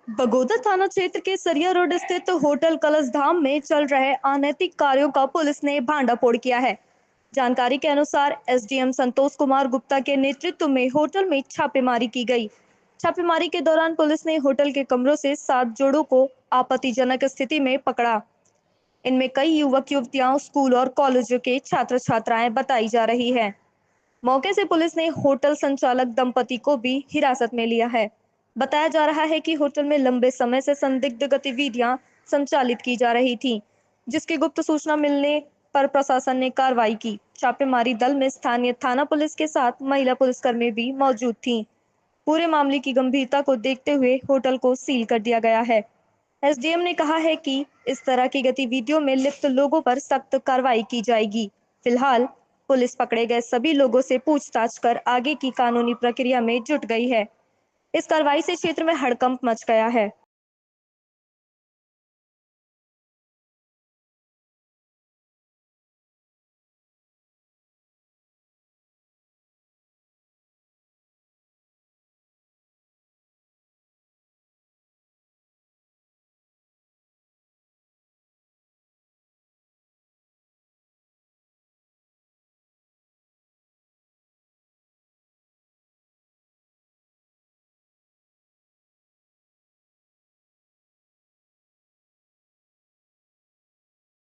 बगोदर थाना क्षेत्र के सरिया रोड स्थित होटल कलश धाम में चल रहे अनैतिक कार्यों का पुलिस ने भांडाफोड़ किया है। जानकारी के अनुसार एसडीएम संतोष कुमार गुप्ता के नेतृत्व में होटल में छापेमारी की गई। छापेमारी के दौरान पुलिस ने होटल के कमरों से 7 जोड़ों को आपत्तिजनक स्थिति में पकड़ा। इनमें कई युवक युवतियां स्कूल और कॉलेजों के छात्र छात्राएं बताई जा रही है। मौके से पुलिस ने होटल संचालक दंपति को भी हिरासत में लिया है। बताया जा रहा है कि होटल में लंबे समय से संदिग्ध गतिविधियां संचालित की जा रही थीं, जिसकी गुप्त सूचना मिलने पर प्रशासन ने कार्रवाई की। छापेमारी दल में स्थानीय थाना पुलिस के साथ महिला पुलिसकर्मी भी मौजूद थीं। पूरे मामले की गंभीरता को देखते हुए होटल को सील कर दिया गया है। एसडीएम ने कहा है कि इस तरह की गतिविधियों में लिप्त लोगों पर सख्त कार्रवाई की जाएगी। फिलहाल पुलिस पकड़े गए सभी लोगों से पूछताछ कर आगे की कानूनी प्रक्रिया में जुट गई है। इस कार्रवाई से क्षेत्र में हड़कंप मच गया है।